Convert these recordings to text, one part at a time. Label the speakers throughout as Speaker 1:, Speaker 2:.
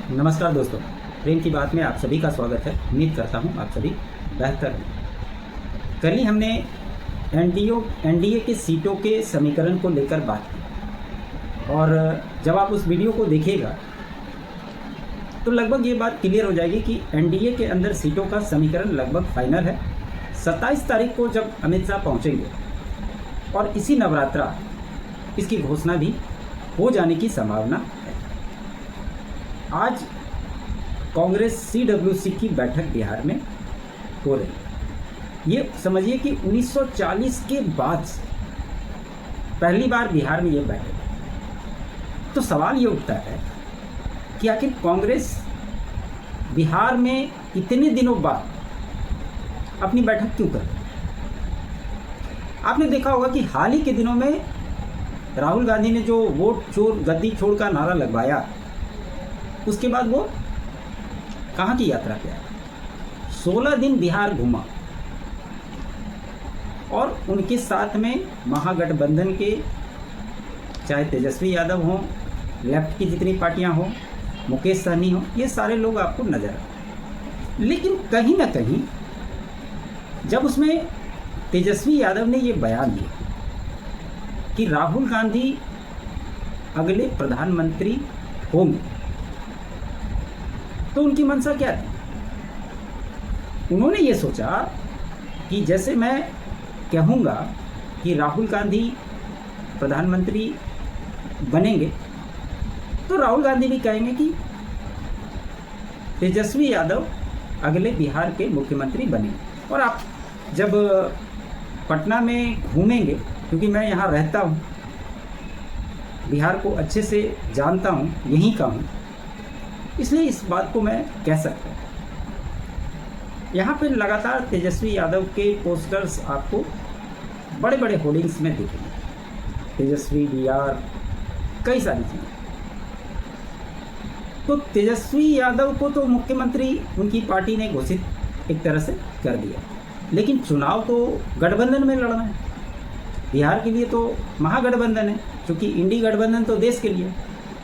Speaker 1: नमस्कार दोस्तों, प्रेम की बात में आप सभी का स्वागत है। उम्मीद करता हूँ आप सभी बेहतर हैं। कल ही हमने एनडीए के सीटों के समीकरण को लेकर बात की और जब आप उस वीडियो को देखिएगा तो लगभग ये बात क्लियर हो जाएगी कि एनडीए के अंदर सीटों का समीकरण लगभग फाइनल है। 27 तारीख को जब अमित शाह पहुँचेंगे और इसी नवरात्रा इसकी घोषणा भी हो जाने की संभावना है। आज कांग्रेस सीडब्ल्यूसी की बैठक बिहार में हो रही है। ये समझिए कि 1940 के बाद पहली बार बिहार में ये बैठक है। तो सवाल ये उठता है कि आखिर कांग्रेस बिहार में इतने दिनों बाद अपनी बैठक क्यों कर रही है? आपने देखा होगा कि हाल ही के दिनों में राहुल गांधी ने जो वोट चोर गद्दी छोड़ का नारा लगवाया, उसके बाद वो कहाँ की यात्रा किया? 16 दिन बिहार घूमा और उनके साथ में महागठबंधन के चाहे तेजस्वी यादव हों, लेफ्ट की जितनी पार्टियां हों, मुकेश सहनी हों, ये सारे लोग आपको नजर आए। लेकिन कहीं ना कहीं जब उसमें तेजस्वी यादव ने ये बयान दिया कि राहुल गांधी अगले प्रधानमंत्री होंगे, तो उनकी मंशा क्या थी? उन्होंने ये सोचा कि जैसे मैं कहूँगा कि राहुल गांधी प्रधानमंत्री बनेंगे, तो राहुल गांधी भी कहेंगे कि तेजस्वी यादव अगले बिहार के मुख्यमंत्री बनेंगे। और आप जब पटना में घूमेंगे, क्योंकि मैं यहाँ रहता हूँ, बिहार को अच्छे से जानता हूँ, यहीं का हूँ, इसलिए इस बात को मैं कह सकता हूँ। यहाँ पे लगातार तेजस्वी यादव के पोस्टर्स आपको बड़े बड़े होर्डिंग्स में दिखेंगे, तेजस्वी डीआर, कई सारी चीज़ें। तो तेजस्वी यादव को तो मुख्यमंत्री उनकी पार्टी ने घोषित एक तरह से कर दिया, लेकिन चुनाव तो गठबंधन में लड़ना है। बिहार के लिए तो महागठबंधन है, क्योंकि इंडी गठबंधन तो देश के लिए,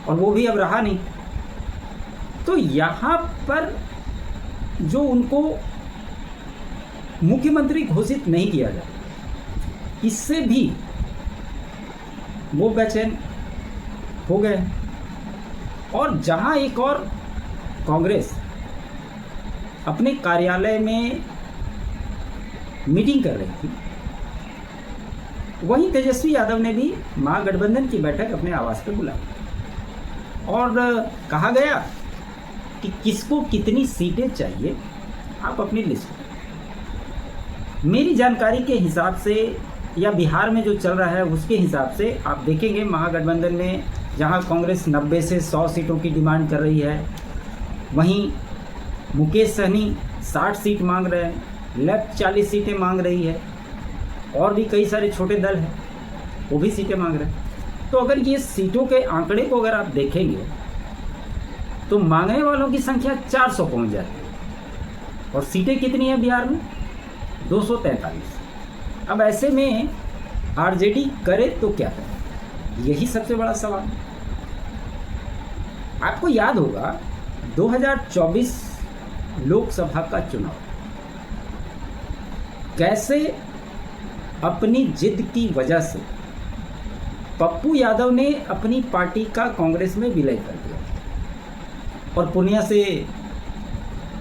Speaker 1: और वो भी अब रहा नहीं। तो यहाँ पर जो उनको मुख्यमंत्री घोषित नहीं किया जाए, इससे भी वो बेचैन हो गए। और जहाँ एक और कांग्रेस अपने कार्यालय में मीटिंग कर रही थी, वहीं तेजस्वी यादव ने भी महागठबंधन की बैठक अपने आवास पर बुलाई और कहा गया कि किसको कितनी सीटें चाहिए, आप अपनी लिस्ट। मेरी जानकारी के हिसाब से या बिहार में जो चल रहा है उसके हिसाब से आप देखेंगे, महागठबंधन में जहां कांग्रेस 90 से 100 सीटों की डिमांड कर रही है, वहीं मुकेश सहनी 60 सीट मांग रहे हैं, लेफ्ट 40 सीटें मांग रही है, और भी कई सारे छोटे दल हैं वो भी सीटें मांग रहे हैं। तो अगर ये सीटों के आंकड़े को अगर आप देखेंगे तो मांगने वालों की संख्या 400 पहुंच जाती है, और सीटें कितनी हैं बिहार में? 243। अब ऐसे में आरजेडी करे तो क्या करे, यही सबसे बड़ा सवाल। आपको याद होगा 2024 लोकसभा का चुनाव, कैसे अपनी जिद की वजह से पप्पू यादव ने अपनी पार्टी का कांग्रेस में विलय कर दिया और पूर्णिया से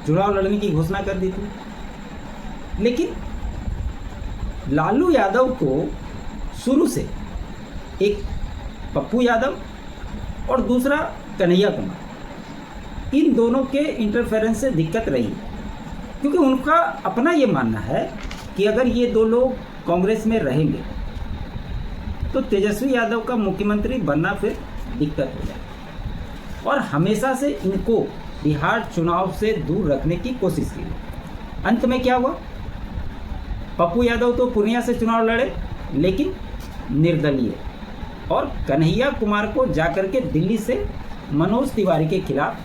Speaker 1: चुनाव लड़ने की घोषणा कर दी थी। लेकिन लालू यादव को शुरू से एक पप्पू यादव और दूसरा कन्हैया कुमार, इन दोनों के इंटरफेरेंस से दिक्कत रही, क्योंकि उनका अपना ये मानना है कि अगर ये दो लोग कांग्रेस में रहेंगे तो तेजस्वी यादव का मुख्यमंत्री बनना फिर दिक्कत हो जाए, और हमेशा से इनको बिहार चुनाव से दूर रखने की कोशिश की। अंत में क्या हुआ? पप्पू यादव तो पूर्णिया से चुनाव लड़े, लेकिन निर्दलीय, और कन्हैया कुमार को जाकर के दिल्ली से मनोज तिवारी के खिलाफ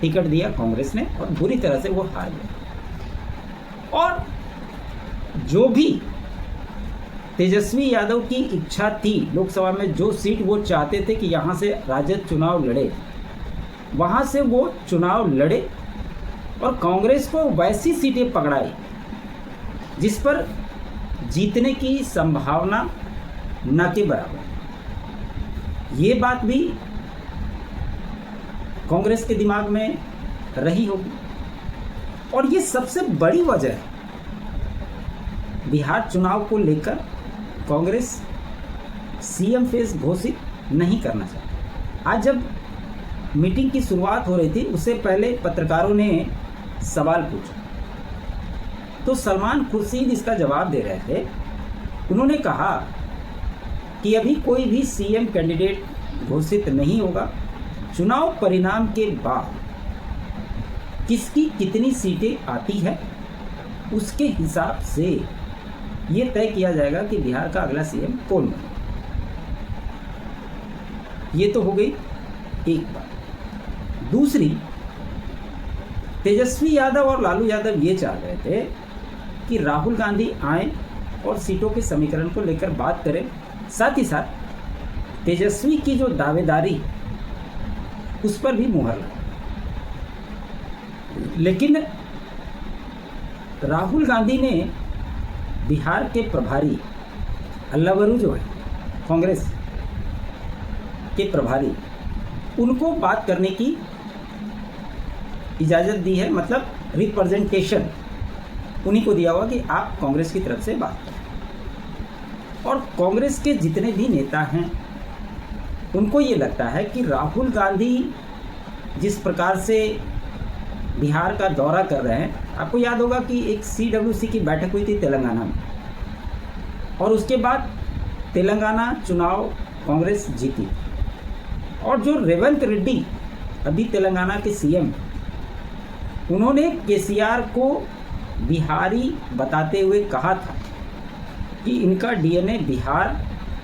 Speaker 1: टिकट दिया कांग्रेस ने, और बुरी तरह से वो हार गए। और जो भी तेजस्वी यादव की इच्छा थी लोकसभा में, जो सीट वो चाहते थे कि यहाँ से राजद चुनाव लड़े, वहाँ से वो चुनाव लड़े और कांग्रेस को वैसी सीटें पकड़ाई जिस पर जीतने की संभावना न के बराबर। ये बात भी कांग्रेस के दिमाग में रही होगी और ये सबसे बड़ी वजह है बिहार चुनाव को लेकर कांग्रेस सीएम फेस घोषित नहीं करना चाहती। आज जब मीटिंग की शुरुआत हो रही थी उससे पहले पत्रकारों ने सवाल पूछा तो सलमान खुर्शीद इसका जवाब दे रहे थे। उन्होंने कहा कि अभी कोई भी सीएम कैंडिडेट घोषित नहीं होगा, चुनाव परिणाम के बाद किसकी कितनी सीटें आती है उसके हिसाब से ये तय किया जाएगा कि बिहार का अगला सीएम कौन बने। ये तो हो गई एक बात। दूसरी, तेजस्वी यादव और लालू यादव ये चाह रहे थे कि राहुल गांधी आए और सीटों के समीकरण को लेकर बात करें, साथ ही साथ तेजस्वी की जो दावेदारी उस पर भी मुहर लगा। लेकिन राहुल गांधी ने बिहार के प्रभारी अल्लावरू जो है कांग्रेस के प्रभारी, उनको बात करने की इजाज़त दी है, मतलब रिप्रेजेंटेशन उन्हीं को दिया हुआ कि आप कांग्रेस की तरफ से बात करें। और कांग्रेस के जितने भी नेता हैं उनको ये लगता है कि राहुल गांधी जिस प्रकार से बिहार का दौरा कर रहे हैं, आपको याद होगा कि एक CWC की बैठक हुई थी तेलंगाना में और उसके बाद तेलंगाना चुनाव कांग्रेस जीती और जो रेवंत रेड्डी अभी तेलंगाना के सीएम, उन्होंने केसीआर को बिहारी बताते हुए कहा था कि इनका डीएनए बिहार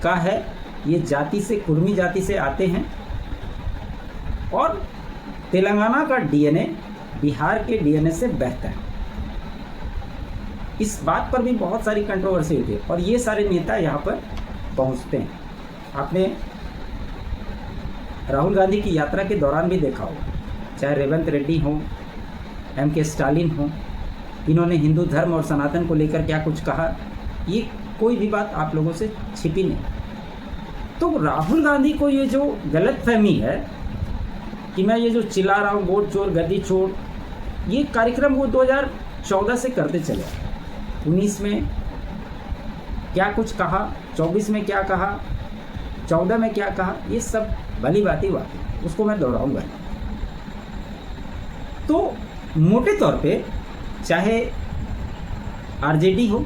Speaker 1: का है, ये जाति से कुर्मी जाति से आते हैं और तेलंगाना का डीएनए बिहार के डीएनए से बेहतर है। इस बात पर भी बहुत सारी कंट्रोवर्सी हुई थी और ये सारे नेता यहाँ पर पहुँचते हैं। आपने राहुल गांधी की यात्रा के दौरान भी देखा होगा, चाहे रेवंत रेड्डी हो, MK स्टालिन हो, इन्होंने हिंदू धर्म और सनातन को लेकर क्या कुछ कहा, ये कोई भी बात आप लोगों से छिपी नहीं। तो राहुल गांधी को ये जो गलतफहमी है कि मैं ये जो चिल्ला रहा हूँ वोट चोर गद्दी चोर, ये कार्यक्रम वो 2014 से करते चले। 19 में क्या कुछ कहा, 24 में क्या कहा, 14 में क्या कहा, ये सब भली बात ही बात है, उसको मैं दोहराऊंगा। तो मोटे तौर पे चाहे आरजेडी हो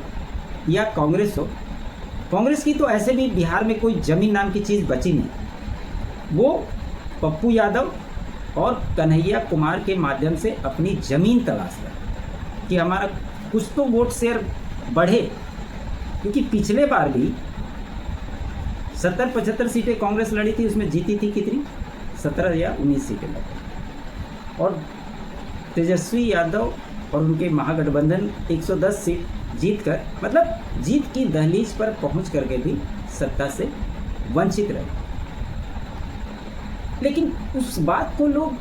Speaker 1: या कांग्रेस हो, कांग्रेस की तो ऐसे भी बिहार में कोई जमीन नाम की चीज़ बची नहीं। वो पप्पू यादव और कन्हैया कुमार के माध्यम से अपनी ज़मीन तलाश कर कि हमारा कुछ तो वोट शेयर बढ़े, क्योंकि पिछले बार भी 70-75 सीटें कांग्रेस लड़ी थी, उसमें जीती थी कितनी, 17 या 19 सीटें लड़ी और तेजस्वी यादव और उनके महागठबंधन 110 सीट जीत कर, मतलब जीत की दहलीज पर पहुंच करके भी सत्ता से वंचित रहे। लेकिन उस बात को लोग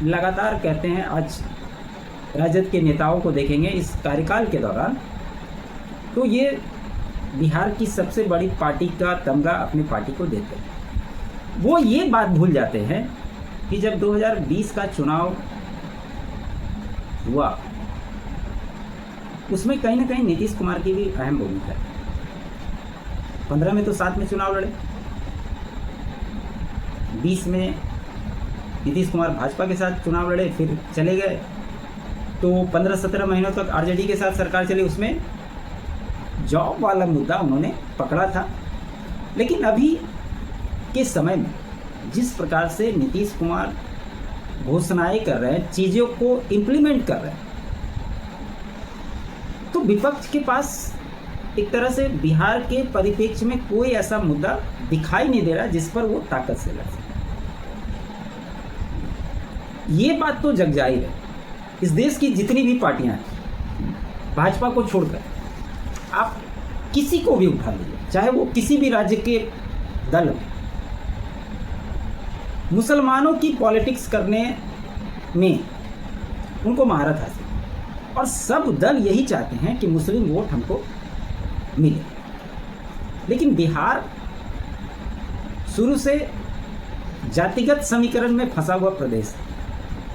Speaker 1: लगातार कहते हैं। आज राजद के नेताओं को देखेंगे इस कार्यकाल के दौरान, तो ये बिहार की सबसे बड़ी पार्टी का तमगा अपनी पार्टी को देते हैं। वो ये बात भूल जाते हैं कि जब 2020 का चुनाव हुआ उसमें कहीं ना कहीं नीतीश कुमार की भी अहम भूमिका है। 15 में तो साथ में चुनाव लड़े, 20 में नीतीश कुमार भाजपा के साथ चुनाव लड़े, फिर चले गए, तो 15-17 महीनों तक आरजेडी के साथ सरकार चली, उसमें जॉब वाला मुद्दा उन्होंने पकड़ा था। लेकिन अभी के समय में जिस प्रकार से नीतीश कुमार घोषणाएं कर रहे हैं, चीज़ों को इम्प्लीमेंट कर रहे हैं, तो विपक्ष के पास एक तरह से बिहार के परिप्रेक्ष्य में कोई ऐसा मुद्दा दिखाई नहीं दे रहा जिस पर वो ताकत से लड़ सके। ये बात तो जग जाहिर है। इस देश की जितनी भी पार्टियां हैं, भाजपा को छोड़कर आप किसी को भी उठा लीजिए, चाहे वो किसी भी राज्य के दल हो, मुसलमानों की पॉलिटिक्स करने में उनको महारत हासिल, और सब दल यही चाहते हैं कि मुस्लिम वोट हमको मिले। लेकिन बिहार शुरू से जातिगत समीकरण में फंसा हुआ प्रदेश है,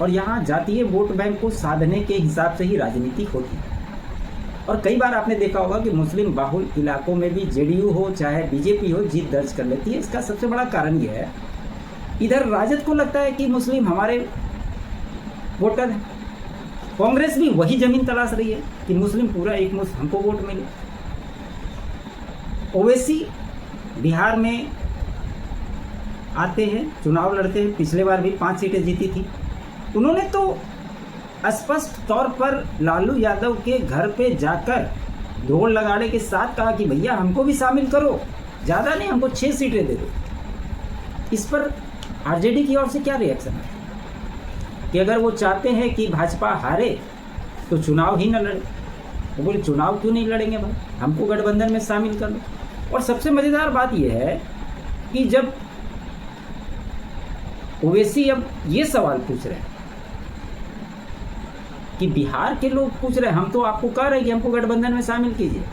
Speaker 1: और यहाँ जातीय वोट बैंक को साधने के हिसाब से ही राजनीति होती है। और कई बार आपने देखा होगा कि मुस्लिम बाहुल इलाकों में भी जेडीयू हो चाहे बीजेपी हो जीत दर्ज कर लेती है। इसका सबसे बड़ा कारण यह है, इधर राजद को लगता है कि मुस्लिम हमारे वोटर हैं, कांग्रेस भी वही जमीन तलाश रही है कि मुस्लिम पूरा एक मुश्त हमको वोट मिले। ओवैसी बिहार में आते हैं, चुनाव लड़ते हैं, पिछले बार भी 5 सीटें जीती थी। उन्होंने तो स्पष्ट तौर पर लालू यादव के घर पे जाकर ढोल लगाने के साथ कहा कि भैया हमको भी शामिल करो, ज़्यादा नहीं, हमको 6 सीटें दे दो। इस पर आरजेडी की ओर से क्या रिएक्शन है कि अगर वो चाहते हैं कि भाजपा हारे तो चुनाव ही न लड़े। वो बोले चुनाव क्यों नहीं लड़ेंगे भाई, हमको गठबंधन में शामिल कर लो। और सबसे मज़ेदार बात यह है कि जब ओवैसी अब ये सवाल पूछ रहे हैं कि बिहार के लोग पूछ रहे हैं, हम तो आपको कह रहे हैं कि हमको गठबंधन में शामिल कीजिए,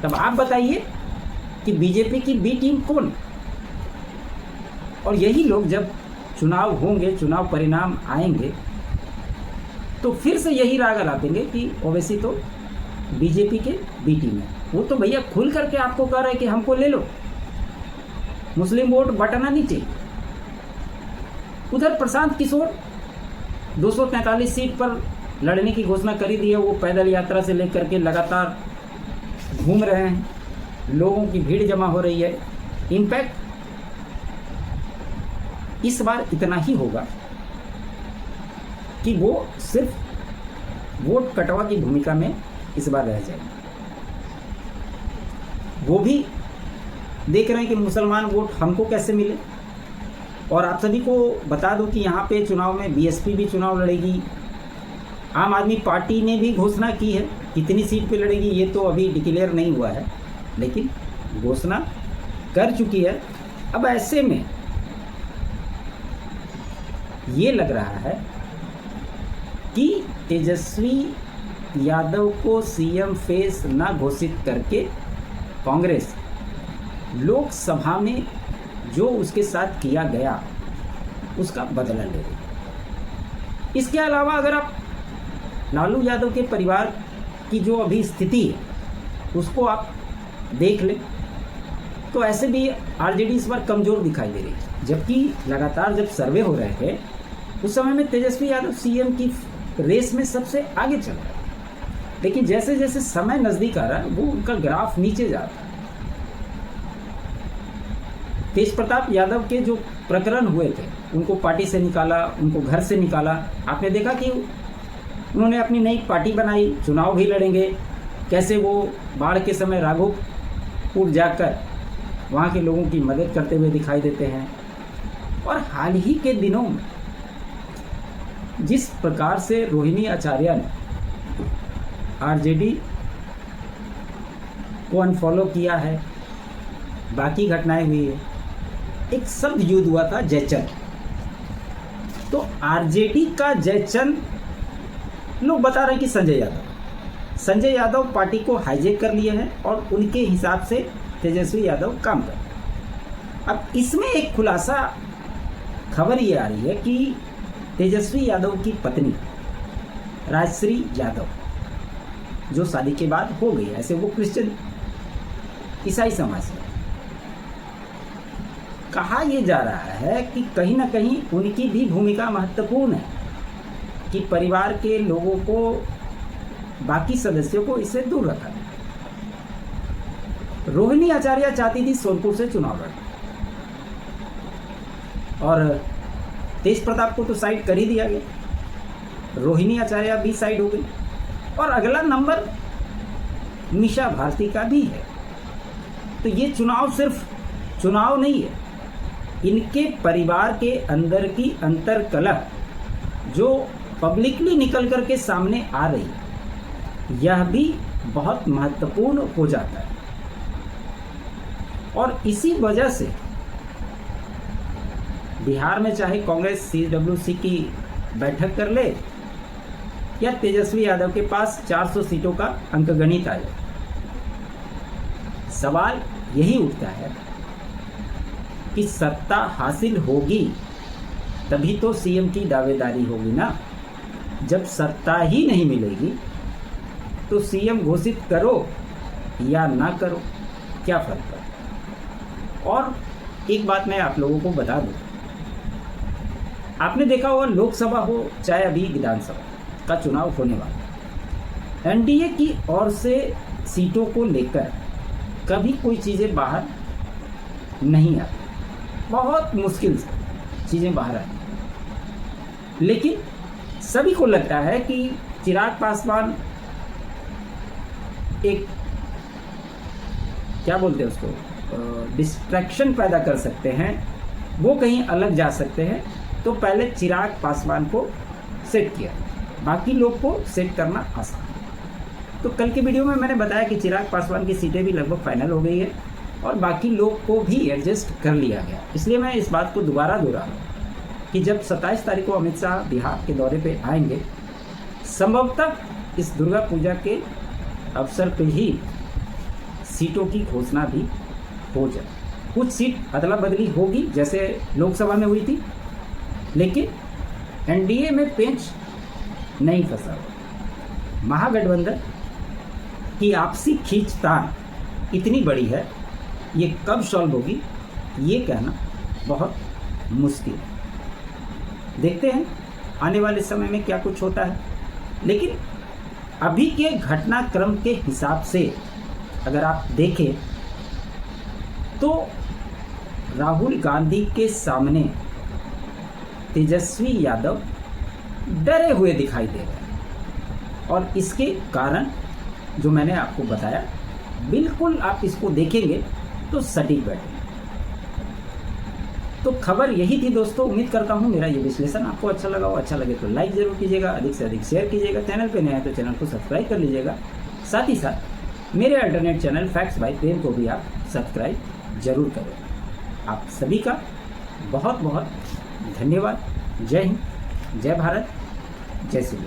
Speaker 1: तब आप बताइए कि बीजेपी की बी टीम कौन। और यही लोग जब चुनाव होंगे, चुनाव परिणाम आएंगे, तो फिर से यही राग लातेंगे कि ओवैसी तो बीजेपी के बी टीम है। वो तो भैया खुल करके आपको कह रहे हैं कि हमको ले लो, मुस्लिम वोट बटना नहीं चाहिए। उधर प्रशांत किशोर 243 सीट पर लड़ने की घोषणा करी दी है। वो पैदल यात्रा से लेकर के लगातार घूम रहे हैं, लोगों की भीड़ जमा हो रही है। इम्पैक्ट इस बार इतना ही होगा कि वो सिर्फ वोट कटवा की भूमिका में इस बार रह जाएगा। वो भी देख रहे हैं कि मुसलमान वोट हमको कैसे मिले। और आप सभी को बता दूं कि यहाँ पे चुनाव में बीएसपी भी चुनाव लड़ेगी। आम आदमी पार्टी ने भी घोषणा की है, कितनी सीट पे लड़ेगी ये तो अभी डिक्लेयर नहीं हुआ है, लेकिन घोषणा कर चुकी है। अब ऐसे में ये लग रहा है कि तेजस्वी यादव को सीएम फेस ना घोषित करके कांग्रेस लोकसभा में जो उसके साथ किया गया उसका बदला ले रही। इसके अलावा अगर आप लालू यादव के परिवार की जो अभी स्थिति है उसको आप देख लें तो ऐसे भी आरजेडी इस बार कमज़ोर दिखाई दे रही है। जबकि लगातार जब सर्वे हो रहे थे उस समय में तेजस्वी यादव सीएम की रेस में सबसे आगे चल रहा है, लेकिन जैसे जैसे समय नज़दीक आ रहा है वो उनका ग्राफ नीचे जा रहा है। तेज प्रताप यादव के जो प्रकरण हुए थे उनको पार्टी से निकाला, उनको घर से निकाला। आपने देखा कि उन्होंने अपनी नई पार्टी बनाई, चुनाव भी लड़ेंगे। कैसे वो बाढ़ के समय राघोपुर जाकर वहाँ के लोगों की मदद करते हुए दिखाई देते हैं। और हाल ही के दिनों में जिस प्रकार से रोहिणी आचार्य ने आरजेडी को अनफॉलो किया है, बाकी घटनाएं हुई है। एक शब्द युद्ध हुआ था जयचंद, तो आरजेडी का जयचंद लोग बता रहे हैं कि संजय यादव पार्टी को हाईजैक कर लिए हैं और उनके हिसाब से तेजस्वी यादव काम कर रहे हैं। अब इसमें एक खुलासा खबर ये आ रही है कि तेजस्वी यादव की पत्नी राजश्री यादव जो शादी के बाद हो गई, ऐसे वो क्रिश्चियन ईसाई समाज से, कहा यह जा रहा है कि कहीं ना कहीं उनकी भी भूमिका महत्वपूर्ण है कि परिवार के लोगों को, बाकी सदस्यों को इससे दूर रखा जाए। रोहिणी आचार्य चाहती थी सोनपुर से चुनाव लड़ना और तेज प्रताप को तो साइड कर ही दिया गया, रोहिणी आचार्य भी साइड हो गई और अगला नंबर मीसा भारती का भी है। तो ये चुनाव सिर्फ चुनाव नहीं है, इनके परिवार के अंदर की अंतर्कलह जो पब्लिकली निकल कर के सामने आ रही है, यह भी बहुत महत्वपूर्ण हो जाता है। और इसी वजह से बिहार में चाहे कांग्रेस CWC की बैठक कर ले या तेजस्वी यादव के पास 400 सीटों का अंकगणित आ जाए, सवाल यही उठता है कि सत्ता हासिल होगी तभी तो सीएम की दावेदारी होगी ना। जब सत्ता ही नहीं मिलेगी तो सीएम घोषित करो या ना करो, क्या फर्क पड़ता। और एक बात मैं आप लोगों को बता दूं, आपने देखा होगा लोकसभा हो चाहे अभी विधानसभा का चुनाव होने वाला, एनडीए की ओर से सीटों को लेकर कभी कोई चीज़ें बाहर नहीं आती, बहुत मुश्किल से चीज़ें बाहर आती। लेकिन सभी को लगता है कि चिराग पासवान एक क्या बोलते हैं उसको, डिस्ट्रैक्शन पैदा कर सकते हैं, वो कहीं अलग जा सकते हैं, तो पहले चिराग पासवान को सेट किया, बाकी लोग को सेट करना आसान। तो कल के वीडियो में मैंने बताया कि चिराग पासवान की सीटें भी लगभग फाइनल हो गई है और बाकी लोग को भी एडजस्ट कर लिया गया। इसलिए मैं इस बात को दोबारा दोहरा रहा हूँ कि जब 27 तारीख को अमित शाह बिहार के दौरे पे आएंगे, संभवतः इस दुर्गा पूजा के अवसर पे ही सीटों की घोषणा भी हो जाए। कुछ सीट अदला बदली होगी जैसे लोकसभा में हुई थी, लेकिन एनडीए में पेंच नहीं फंसा। महागठबंधन की आपसी खींचतान इतनी बड़ी है, ये कब सॉल्व होगी ये कहना बहुत मुश्किल है। देखते हैं आने वाले समय में क्या कुछ होता है। लेकिन अभी के घटनाक्रम के हिसाब से अगर आप देखें तो राहुल गांधी के सामने तेजस्वी यादव डरे हुए दिखाई दे रहे हैं और इसके कारण जो मैंने आपको बताया, बिल्कुल आप इसको देखेंगे तो सटीक बैठे। तो खबर यही थी दोस्तों। उम्मीद करता हूँ मेरा ये विश्लेषण आपको अच्छा लगा हो। अच्छा लगे तो लाइक ज़रूर कीजिएगा, अधिक से अधिक शेयर कीजिएगा, चैनल पे नया है तो चैनल को सब्सक्राइब कर लीजिएगा। साथ ही साथ मेरे अल्टरनेट चैनल फैक्ट्स बाय प्रेम को भी आप सब्सक्राइब जरूर करें। आप सभी का बहुत बहुत धन्यवाद। जय हिंद, जय भारत, जय श्री राम।